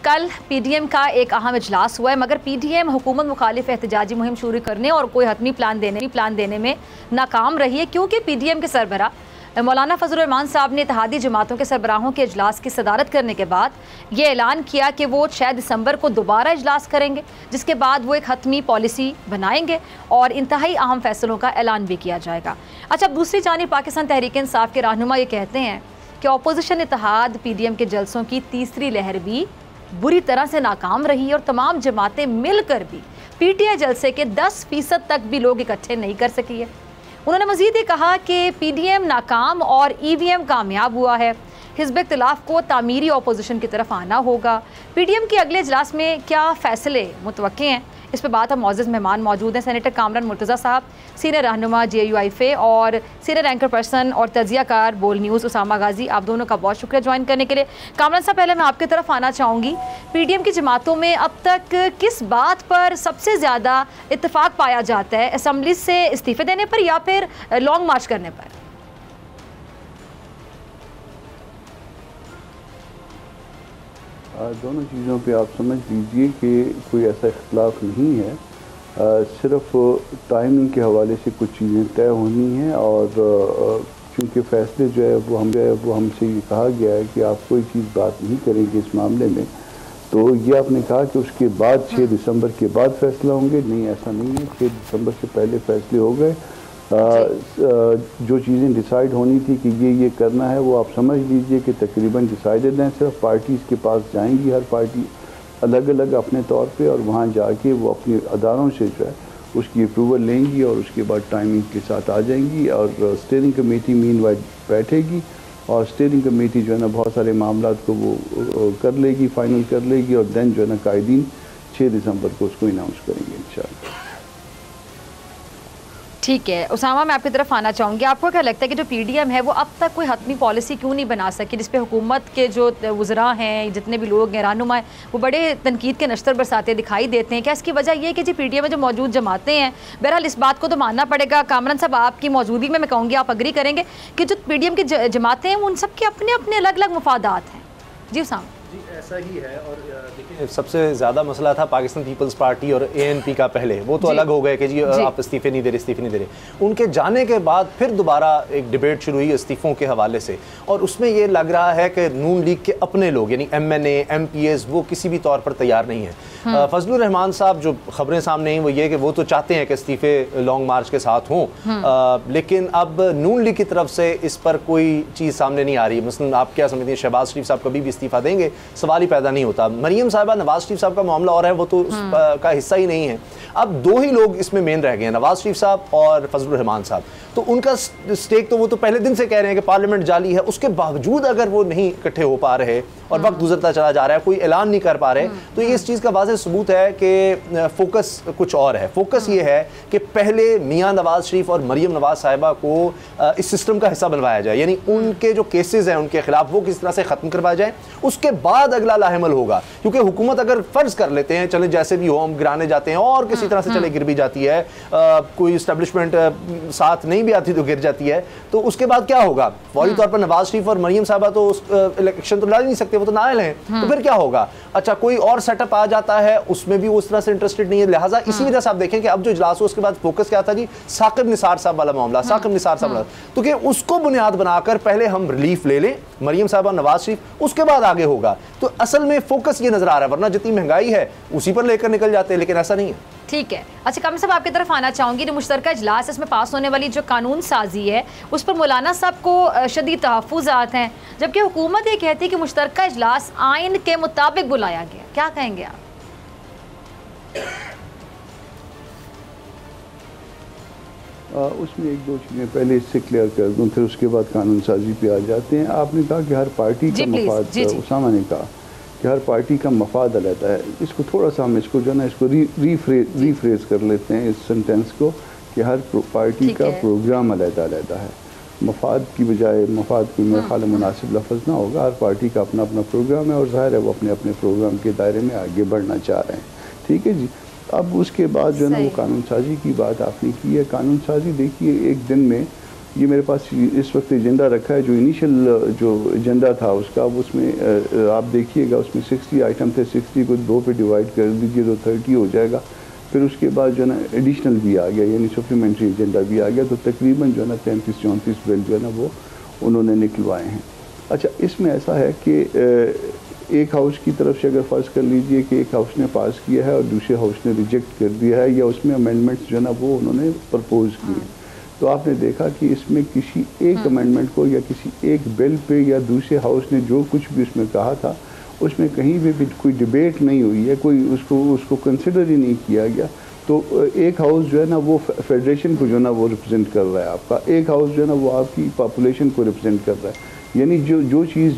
कल पीडीएम का एक अहम इजलास हुआ है, मगर पीडीएम हुकूमत मुखालिफ एहतजाजी मुहिम शुरू करने और कोई हतमी प्लान देने में नाकाम रही है, क्योंकि पीडीएम के सरबराह मौलाना फजलुर रहमान साहब ने इत्तेहादी जमातों के सरबराहों के इजलास की सदारत करने के बाद ये ऐलान किया कि वो 6 दिसंबर को दोबारा इजलास करेंगे, जिसके बाद वो एक हतमी पॉलिसी बनाएंगे और इंतहाई अहम फैसलों का ऐलान भी किया जाएगा। अच्छा, दूसरी जानिब पाकिस्तान तहरीक इंसाफ के रहनुमा ये कहते हैं कि अपोजिशन इत्तेहाद पीडीएम के जलसों की तीसरी लहर भी बुरी तरह से नाकाम रही और तमाम जमातें मिलकर भी पीटीआई जलसे के 10% तक भी लोग इकट्ठे नहीं कर सकी है। उन्होंने मजीद ये कहा कि पीडीएम नाकाम और ईवीएम कामयाब हुआ है। हिज़्ब इख्तिलाफ को तामीरी अपोजिशन की तरफ आना होगा। पीडीएम के अगले इजलास में क्या फ़ैसले मुतवक्के हैं, इस पर बात हम मौजूद मेहमान मौजूद हैं। सेनेटर कामरान मुर्तज़ा साहब, सीनियर रहनुमा JUIFA और सीनियर एंकर पर्सन और तजियाकार बोल न्यूज़ उसामा गाजी, आप दोनों का बहुत शुक्रिया ज्वाइन करने के लिए। कामरान साहब, पहले मैं आपकी तरफ आना चाहूँगी। पीडीएम की जमातों में अब तक किस बात पर सबसे ज़्यादा इत्तेफाक पाया जाता है, असम्बली से इस्तीफ़े देने पर या फिर लॉन्ग मार्च करने पर? दोनों चीज़ों पे आप समझ लीजिए कि कोई ऐसा इख्तिलाफ नहीं है, सिर्फ टाइमिंग के हवाले से कुछ चीज़ें तय होनी हैं और चूँकि फ़ैसले जो है वो हमसे ये कहा गया है कि आप कोई चीज़ बात नहीं करेंगे इस मामले में, तो ये आपने कहा कि उसके बाद 6 दिसंबर के बाद फ़ैसला होंगे। नहीं, ऐसा नहीं है। 6 दिसंबर से पहले फ़ैसले हो गए। जो चीज़ें डिसाइड होनी थी कि ये करना है, वो आप समझ लीजिए कि तकरीबन डिसाइडेड हैं। सिर्फ पार्टीज़ के पास जाएंगी, हर पार्टी अलग अलग अपने तौर पे, और वहाँ जाके वो अपने अदारों से जो है उसकी अप्रूवल लेंगी और उसके बाद टाइमिंग के साथ आ जाएंगी और स्टीयरिंग कमेटी मीनवाइल बैठेगी और स्टीयरिंग कमेटी जो है ना बहुत सारे मामलात को वो कर लेगी, फाइनल कर लेगी और देन जो है ना कायदीन 6 दिसंबर को उसको अनाउंस करेंगे इंशाअल्लाह। ठीक है उसामा, मैं आपकी तरफ आना चाहूँगी। आपको क्या लगता है कि जो पीडीएम है वो अब तक कोई हतमी पॉलिसी क्यों नहीं बना सकी, जिस पे हुकूमत के जो वज़रा हैं, जितने भी लोग हैं, रहनुमा हैं, वो बड़े तनकीद के नश्तर बरसाते दिखाई देते हैं? क्या इसकी वजह ये है कि जी पीडीएम में जो मौजूद जमातें हैं, बहरहाल इस बात को तो मानना पड़ेगा, कामरान साहब आपकी मौजूदगी में मैं कहूँगी आप अग्री करेंगे कि जो पीडीएम की जमातें हैं उन सब के अपने अपने अलग अलग मफादात हैं? जी उसामा। जी ऐसा ही है। और देखिए सबसे ज़्यादा मसला था पाकिस्तान पीपल्स पार्टी और ANP का पहले, वो तो अलग हो गए कि जी आप इस्तीफ़े नहीं दे रहे। उनके जाने के बाद फिर दोबारा एक डिबेट शुरू हुई इस्तीफ़ों के हवाले से, और उसमें ये लग रहा है कि नून लीग के अपने लोग यानी MNA MPs वो किसी भी तौर पर तैयार नहीं है। फजलुर रहमान साहब जो खबरें सामने आई वो ये कि वो तो चाहते हैं कि इस्तीफ़े लॉन्ग मार्च के साथ हों, लेकिन अब नून लीग की तरफ से इस पर कोई चीज़ सामने नहीं आ रही। मसलन आप क्या समझती हैं, शहबाज शरीफ साहब कभी भी इस्तीफ़ा देंगे? सवाल ही पैदा नहीं होता। मरियम साहिबा, नवाज शरीफ साहब का मामला और है, वो तो का हिस्सा ही नहीं है। अब 2 ही लोग इसमें मेन रह गए हैं, नवाज शरीफ साहब और फजलुर रहमान साहब। तो उनका स्टेक तो वो तो पहले दिन से कह रहे हैं कि पार्लियामेंट जाली है, उसके बावजूद अगर वो नहीं इकट्ठे हो पा रहे और वक्त गुजरता चला जा रहा है, कोई ऐलान नहीं कर पा रहे, तो ये इस चीज़ का वाज़ेह सबूत है कि फोकस कुछ और है। फोकस ये है कि पहले मियाँ नवाज शरीफ और मरियम नवाज साहिबा को इस सिस्टम का हिस्सा बनवाया जाए, यानी उनके जो केसेस हैं उनके खिलाफ वो किस तरह से ख़त्म करवाया जाए, उसके बाद अगला लाहेमल होगा। क्योंकि हुकूमत अगर फ़र्ज़ कर लेते हैं चले जैसे भी हो हम गिराने जाते हैं और किसी तरह से चले गिर भी जाती है, कोई इस्टेब्लिशमेंट साथ नहीं भी आती तो गिर जाती है, तो उसके बाद क्या होगा? फौरी तौर पर नवाज शरीफ और मरियम साहिबा तो इलेक्शन तो लड़ नहीं सकते, वो तो नाअहल हैं, तो फिर क्या होगा? अच्छा, कोई और सेटअप आ जाता है, उसमें भी उस तरह से इंटरेस्टेड नहीं है। लिहाजा इसी वजह से आप देखें कि अब जो इजलास हो उसके बाद फोकस क्या था जी, साकिब निसार साहब वाला मामला, साकिब निसार साहब, तो कि उसको बुनियाद बनाकर पहले हम रिलीफ ले लें मरियम साहिबा नवाज शरीफ, उसके बाद आगे होगा। तो असल में फोकस ये नजर आ रहा है, वरना जितनी महंगाई है उसी पर लेकर निकल जाते हैं, लेकिन ऐसा नहीं है। ठीक है। अच्छा कामरान साहब, आपकी तरफ आना चाहूँगी। जो मुश्तरका इजलास है इसमें पास होने वाली जो कानून साजी है उस पर मौलाना साहब को शदीद तहफ़्फ़ुज़ात हैं, जबकि हुकूमत ये कहती है कि मुश्तरका इजलास आइन के मुताबिक बुलाया गया। क्या कहेंगे आप? उसमें 1-2 चीज़ें पहले इससे क्लियर कर दूँ, फिर उसके बाद कानून साजी पे आ जाते हैं। आपने कहा कि हर पार्टी का मफाद, उसामा ने कहा कि हर पार्टी का मफाद अलग है। इसको थोड़ा सा हम इसको जो है ना इसको रीफ्रेज कर लेते हैं इस सेंटेंस को कि हर पार्टी का प्रोग्राम अलग है। मफाद की बजाय मफाद की मेरे ख्याल मुनासिब लफ्ज़ ना होगा। हर पार्टी का अपना अपना प्रोग्राम है और ज़ाहिर है वो अपने अपने प्रोग्राम के दायरे में आगे बढ़ना चाह रहे हैं। ठीक है जी। अब उसके बाद जो है ना वो कानून साजी की बात आपने की है। कानून साजी देखिए, एक दिन में ये मेरे पास इस वक्त एजेंडा रखा है, जो इनिशियल जो एजेंडा था उसका, उसमें आप देखिएगा उसमें 60 आइटम थे, 60 को 2 पे डिवाइड कर दीजिए तो 30 हो जाएगा। फिर उसके बाद जो है ना एडिशनल भी आ गया, यानी सप्लीमेंट्री एजेंडा भी आ गया, तो तकरीबन जो है ना 33-34 बिल जो है ना वो उन्होंने निकलवाए हैं। अच्छा, इसमें ऐसा है कि एक हाउस की तरफ से अगर फ़र्ज़ कर लीजिए कि एक हाउस ने पास किया है और दूसरे हाउस ने रिजेक्ट कर दिया है, या उसमें अमेंडमेंट्स जो है ना वो उन्होंने प्रपोज़ किए, तो आपने देखा कि इसमें किसी एक अमेंडमेंट को या किसी एक बिल पे या दूसरे हाउस ने जो कुछ भी उसमें कहा था, उसमें कहीं भी कोई डिबेट नहीं हुई है, कोई उसको कंसिडर ही नहीं किया गया। तो एक हाउस जो है ना वो फेडरेशन को जो है ना वो रिप्रेजेंट कर रहा है आपका, एक हाउस जो है ना वो आपकी पॉपुलेशन को रिप्रेजेंट कर रहा है। यानी जो चीज़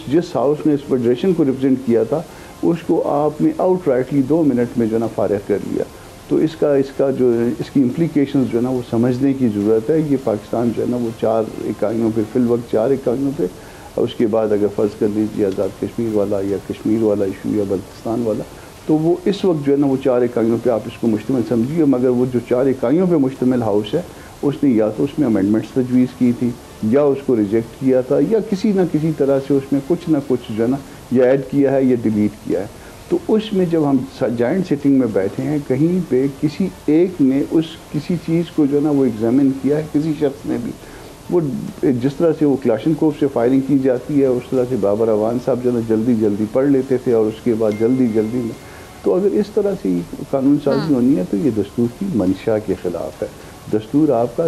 जिस हाउस ने इस फेडरेशन को रिप्रेजेंट किया था, उसको आपने आउट राइटली 2 मिनट में जो है ना फारिग कर लिया। तो इसकी इम्प्लीकेशंस जो है ना वो समझने की ज़रूरत है। ये पाकिस्तान जो है ना वो 4 इकाइयों पे, फिल वक्त 4 इकाइयों पे, और उसके बाद अगर फ़र्ज़ कर लीजिए आज़ाद कश्मीर वाला या कश्मीर वाला इशू या बल्तिस्तान वाला, तो वो इस वक्त जो है ना वो 4 इकाइयों पे आप इसको मुश्तमिल समझिए। मगर वो जो 4 इकाइयों पे मुश्तमिल हाउस है, उसने या तो उसमें अमेंडमेंट्स तजवीज़ की थी, या उसको रिजेक्ट किया था, या किसी न किसी तरह से उसमें कुछ ना कुछ जो है ना या ऐड किया है या डिलीट किया है। तो उसमें जब हम जॉइंट सिटिंग में बैठे हैं, कहीं पे किसी एक ने किसी चीज़ को जो है ना वो एग्जामिन किया है, किसी शख्स ने भी, वो जिस तरह से वो क्लाशनकोफ से फायरिंग की जाती है, उस तरह से बाबर अवान साहब जो है ना जल्दी पढ़ लेते थे और उसके बाद जल्दी में। तो अगर इस तरह से कानून साजी होनी है तो ये दस्तूर की मंशा के ख़िलाफ़ है। दस्तूर आपका,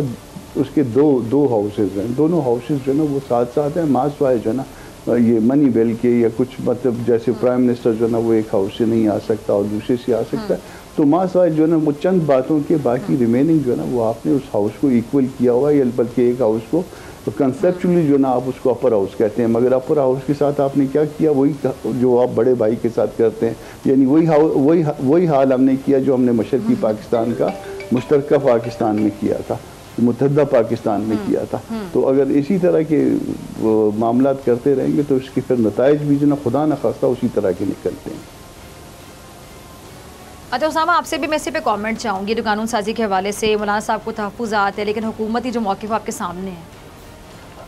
उसके दो हाउसेज हैं, दोनों हाउसेज जो है ना वो साथ हैं, मासवाए जो है ना ये मनी बिल के या कुछ, मतलब जैसे प्राइम मिनिस्टर जो है ना वो एक हाउस से नहीं आ सकता और दूसरे से आ सकता है, तो मासवाए जो है ना वो चंद बातों के, बाकी रिमेनिंग जो है ना वो आपने उस हाउस को इक्वल किया हुआ है, या बल्कि एक हाउस को तो कंसेप्चुअली जो है ना आप उसको अपर हाउस कहते हैं। मगर अपर हाउस के साथ आपने क्या किया, वही जो आप बड़े भाई के साथ करते हैं, यानी वही हाल हमने किया जो हमने मशरकी पाकिस्तान का मुश्तरका पाकिस्तान में किया था, मुत्तहदा पाकिस्तान में किया था। तो अगर इसी तरह के मामलात करते रहेंगे तो इसके फिर नताइज भी जो ना खुदा न खास्ता उसी तरह के निकलते हैं। अच्छा उसामा, आपसे भी मैं इसी पे कमेंट चाहूँगी। जो कानून साजी के हवाले से मौलाना साहब को तहफ़्फ़ुज़ात है, लेकिन हुकूमती जो मौक़िफ़ आपके सामने है।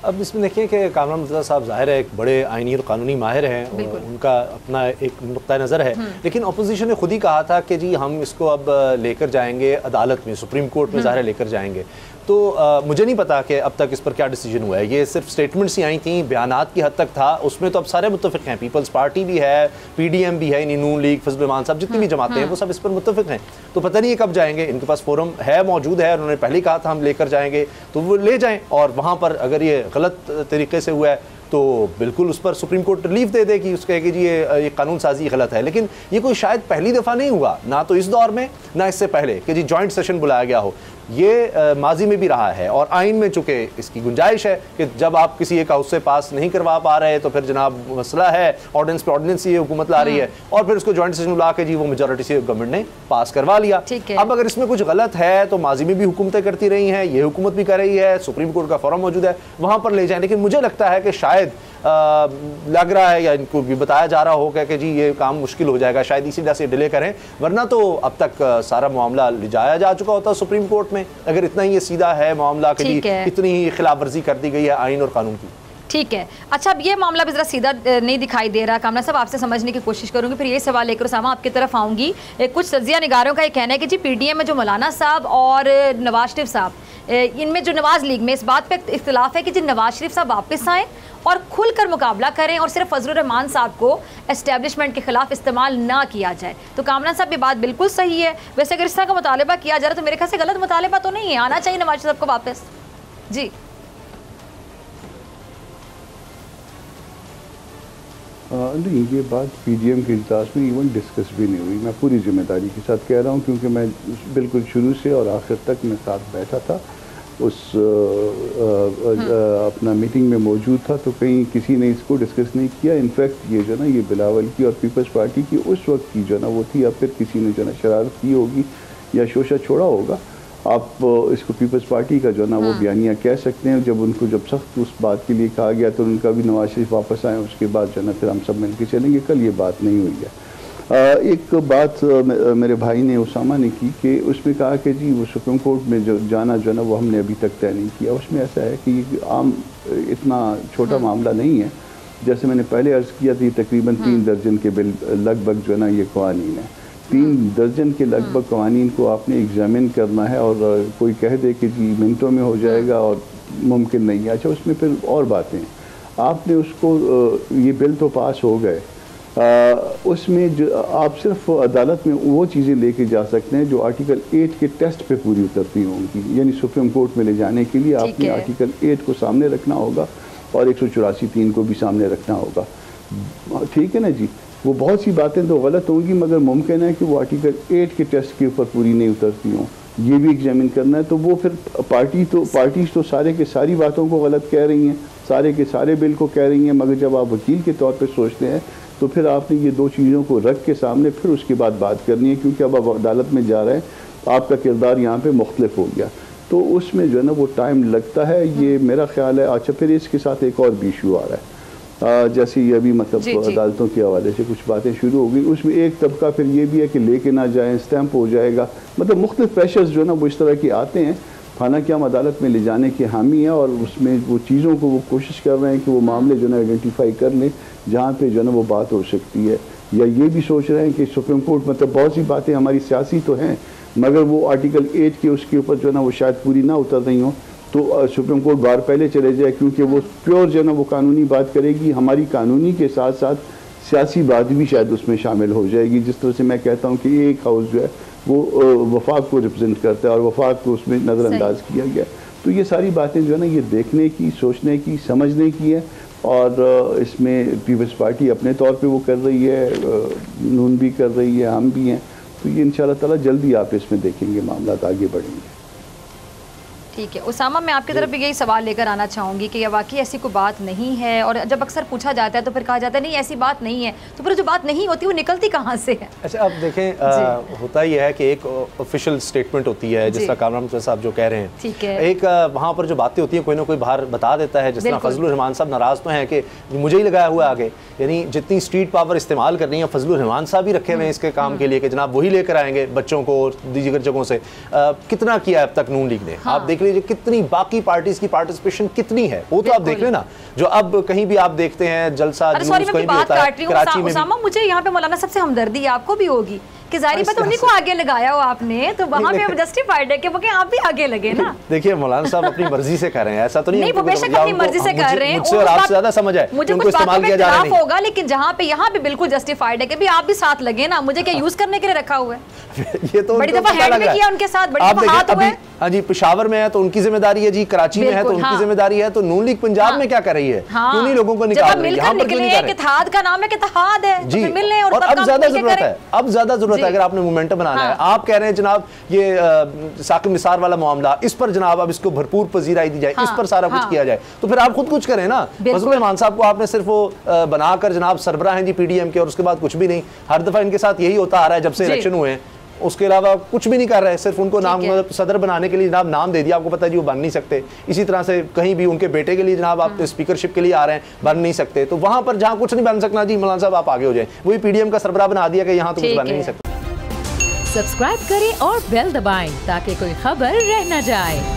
अब इसमें देखिए कि कामरान मुर्तज़ा साहब ज़ाहिर है एक बड़े आइनी और कानूनी माहिर हैं, और उनका अपना एक नुक्ता नज़र है, लेकिन अपोजिशन ने खुद ही कहा था कि जी हम इसको अब लेकर जाएंगे अदालत में, सुप्रीम कोर्ट में ज़ाहिर लेकर जाएंगे। तो मुझे नहीं पता कि अब तक इस पर क्या डिसीजन हुआ है। ये सिर्फ स्टेटमेंट्स ही आई थी, बयानात की हद तक था, उसमें तो अब सारे मुत्तफ़िक़ हैं, पीपल्स पार्टी भी है, PDM भी है, नून लीग, फजल रहमान साहब, जितनी भी जमातें हैं वो सब इस पर मुत्तफ़िक़ हैं। तो पता नहीं है कब जाएंगे, इनके पास फोरम है, मौजूद है, उन्होंने पहले कहा था हम लेकर जाएंगे, तो वो ले जाएँ, और वहाँ पर अगर ये गलत तरीके से हुआ है तो बिल्कुल उस पर सुप्रीम कोर्ट रिलीफ दे देगी, उसके कहे कि जी ये कानून साजी गलत है। लेकिन ये कोई शायद पहली दफ़ा नहीं हुआ, ना तो इस दौर में ना इससे पहले, कि जी जॉइंट सेशन बुलाया गया हो। ये माजी में भी रहा है, और आइन में चूँकि इसकी गुंजाइश है कि जब आप किसी एक हाउस से पास नहीं करवा पा रहे तो फिर जनाब मसला है, ऑर्डिनेंस पे ऑर्डिनेंस ये हुकूमत ला रही है, और फिर उसको जॉइंट सेशन बुला के जी वो मेजॉरिटी से गवर्नमेंट ने पास करवा लिया। अब अगर इसमें कुछ गलत है तो माजी में भी हुकूमतें करती रही हैं, ये हुकूमत भी कर रही है, सुप्रीम कोर्ट का फोरम मौजूद है, वहाँ पर ले जाएँ। लेकिन मुझे लगता है कि शायद लग रहा है या इनको भी बताया जा रहा होगा कि जी ये काम मुश्किल हो जाएगा, शायद इसी वजह से डिले करें, वरना तो अब तक सारा मामला ले जाया जा चुका होता सुप्रीम कोर्ट में, अगर इतना ही सीधा है मामला कि जी इतनी ही खिलाफ वर्जी कर दी गई है आइन और कानून की। ठीक है, अच्छा अब ये मामला भी ज़रा सीधा नहीं दिखाई दे रहा। कामना साहब आपसे समझने की कोशिश करूंगी, फिर ये सवाल लेकर उसामा आपकी तरफ आऊँगी। कुछ तजिया निगारों का ये कहना है कि जी PDM में जो मौलाना साहब और नवाज शरीफ साहब, इनमें जो नवाज लीग में इस बात पे इख्तिलाफ है कि जी नवाज शरीफ साहब वापस आएँ और खुलकर मुकाबला करें, और सिर्फ फजल रहमान साहब को एस्टेब्लिशमेंट के खिलाफ इस्तेमाल ना किया जाए। तो कामरान साहब ये बात बिल्कुल सही है। वैसे अगर इस तरह का मुतालबा किया जा रहा है तो मेरे ख्याल से गलत मुतालबा तो नहीं है, आना चाहिए नवाज साहब को वापस। जी नहीं, ये बात PDM के इजलास में इवन डिस्कस भी नहीं हुई। मैं पूरी जिम्मेदारी के साथ कह रहा हूँ, क्योंकि मैं बिल्कुल शुरू से और आखिर तक मैं साथ बैठा था, उस अपना मीटिंग में मौजूद था, तो कहीं किसी ने इसको डिस्कस नहीं किया। इनफैक्ट ये जो ना ये बिलावल की और पीपल्स पार्टी की उस वक्त की जो ना वो थी, या फिर किसी ने जो ना शरारत की होगी या शोशा छोड़ा होगा, आप इसको पीपल्स पार्टी का जो ना वो बयानिया कह सकते हैं। जब सख्त उस बात के लिए कहा गया तो उनका भी नवाज शरीफ वापस आए, उसके बाद जो ना फिर हम सब मिलकर चलेंगे, कल ये बात नहीं हुई है। एक बात मेरे भाई ने उसामा ने की कि उसमें कहा कि जी वो सुप्रीम कोर्ट में जो जाना जो है ना वो हमने अभी तक तय नहीं किया। उसमें ऐसा है कि आम इतना छोटा मामला नहीं है। जैसे मैंने पहले अर्ज़ किया थी, तकरीबन 3 दर्जन के बिल लगभग जो है ना ये कवानीन है। 3 दर्जन के लगभग कवानीन को आपने एग्जामिन करना है और कोई कह दे कि जी मिनटों में हो जाएगा और मुमकिन नहीं है। अच्छा, उसमें फिर और बातें आपने उसको ये बिल तो पास हो गए, उसमें जो आप सिर्फ अदालत में वो चीज़ें लेके जा सकते हैं जो आर्टिकल 8 के टेस्ट पे पूरी उतरती होंगी। यानी सुप्रीम कोर्ट में ले जाने के लिए आपने आर्टिकल 8 को सामने रखना होगा और 184(3) को भी सामने रखना होगा। ठीक है ना जी, वो बहुत सी बातें तो गलत होंगी मगर मुमकिन है कि वो आर्टिकल 8 के टेस्ट के ऊपर पूरी नहीं उतरती हों। ये भी एग्जामिन करना है। तो वो फिर पार्टीज तो सारे के सारी बातों को गलत कह रही हैं, सारे के सारे बिल को कह रही हैं, मगर जब आप वकील के तौर पे सोचते हैं तो फिर आपने ये 2 चीज़ों को रख के सामने फिर उसके बाद बात करनी है, क्योंकि अब आप अदालत में जा रहे हैं, आपका किरदार यहाँ पे मुख्तलिफ हो गया, तो उसमें जो है ना वो टाइम लगता है। ये मेरा ख्याल है। अच्छा, फिर इसके साथ एक और भी इशू आ रहा है, जैसे ये अभी मतलब अदालतों के हवाले से कुछ बातें शुरू हो गई। उसमें एक तबका फिर ये भी है कि लेके ना जाएं, स्टैंप हो जाएगा, मतलब मुख्तलिफ प्रेशर्स जो है ना वो इस तरह के आते हैं। हालांकि हम अदालत में ले जाने के हामी हैं और उसमें वो चीज़ों को वो कोशिश कर रहे हैं कि वो मामले जो है ना आइडेंटिफाई कर लें जहाँ पे जो है ना वो बात हो सकती है, या ये भी सोच रहे हैं कि सुप्रीम कोर्ट मतलब बहुत सी बातें हमारी सियासी तो हैं मगर वो आर्टिकल 8 के उसके ऊपर जो है ना वो शायद पूरी ना उतर रही हो, तो सुप्रीम कोर्ट बार पहले चले जाए, क्योंकि वो प्योर जो है ना वो कानूनी बात करेगी। हमारी कानूनी के साथ साथ सियासी बात भी शायद उसमें शामिल हो जाएगी। जिस तरह से मैं कहता हूँ कि एक हाउस जो है वो वफाक को रिप्रेजेंट करता है और वफाक को उसमें नज़रअंदाज किया गया। तो ये सारी बातें जो है ना ये देखने की, सोचने की, समझने की है और इसमें पीपल्स पार्टी अपने तौर पे वो कर रही है, नून भी कर रही है, हम भी हैं। तो ये इंशाल्लाह ताला जल्दी आप इसमें देखेंगे मामला आगे बढ़ेंगे। ठीक है उसामा, मैं आपकी तरफ भी यही सवाल लेकर आना चाहूँगी कि यह वाकई ऐसी कोई बात नहीं है, और जब अक्सर पूछा जाता है तो फिर कहा जाता है नहीं ऐसी बात नहीं है, तो फिर जो बात नहीं होती वो निकलती कहाँ से है? अच्छा, अब देखें होता यह है कि एक ऑफिशियल स्टेटमेंट होती है, जिस तरह कामरान साहब जो कह रहे हैं, ठीक है, एक वहाँ पर जो बातें होती हैं कोई ना कोई बाहर बता देता है। जिस तरह फजलुर रहमान साहब नाराज़ तो हैं कि मुझे ही लगाया हुआ आगे, यानी जितनी स्ट्रीट पावर इस्तेमाल करनी है फजलुर रहमान साहब ही रखे हुए हैं इसके काम के लिए कि जनाब वही लेकर आएंगे बच्चों को दीगर जगहों से। कितना किया अब तक नून लीग ने, आप देख लीजिए कितनी बाकी पार्टीज की पार्टिसिपेशन कितनी है, वो तो आप देख लेना। जो अब कहीं भी आप देखते हैं जलसा जुलूस कहीं भी होता है, कराची में उसामा, मुझे यहाँ पे मौलाना सबसे हमदर्दी आपको भी होगी कि जाहिर बात उन्हीं को आगे लगाया हो आपने, तो वहाँ पे जस्टिफाइड है कि वो आप भी आगे लगे ना। देखिए मौलाना साहब अपनी मर्जी से कर रहे हैं, ऐसा तो नहीं, वो बेशक अपनी मर्जी से कर रहे हैं, मुझसे और आपसे ज्यादा समझ है, मुझे कुछ बातों में इख्तिलाफ होगा, लेकिन जहाँ पे यहाँ पे बिल्कुल जस्टिफाइड है कि भी आप भी साथ लगे ना, मुझे क्या यूज करने के लिए रखा हुआ है। ये तो बड़ी दफा हैंड में किया उनके साथ, बड़ी दफा हाथ हुए। हाँ जी, पेशावर में है तो उनकी जिम्मेदारी है जी, कराची में है तो उनकी जिम्मेदारी है, तो नून लीग पंजाब में क्या कर रही है, क्यों नहीं लोगों को निकाल रही है? यहाँ पर क्यों नहीं कर रहे? इत्तेहाद का नाम है कि इत्तेहाद है जी, मिलने और अब ज्यादा जरूरत है, अब ज्यादा जरूरत है। अगर आपने मोमेंटम बनाना है, आप कह रहे हैं जनाब ये साकिब निसार वाला मामला, इस पर जनाब अब इसको भरपूर पजीराई दी जाए, इस पर सारा कुछ किया जाए, तो फिर आप खुद कुछ करें ना। फजलुर रहमान साहब को आपने सिर्फ वो बनाकर जनाब सरबराह हैं जी पीडीएम के, और उसके बाद कुछ भी नहीं। हर दफा इनके साथ यही होता आ रहा है जब से इलेक्शन हुए हैं, उसके अलावा कुछ भी नहीं कर रहे, सिर्फ उनको नाम सदर बनाने के लिए जनाब नाम दे दिया, आपको पता है जी वो बन नहीं सकते। इसी तरह से कहीं भी उनके बेटे के लिए जनाब आप स्पीकरशिप के लिए आ रहे हैं, बन नहीं सकते। तो वहां पर जहां कुछ नहीं बन सकना जी, मौलाना साहब आप आगे हो जाए, वही पीडीएम का सरबराह बना दिया कि यहाँ तो कुछ बन नहीं सकता। सब्सक्राइब करें और बेल दबाएं ताकि कोई खबर रह न जाए।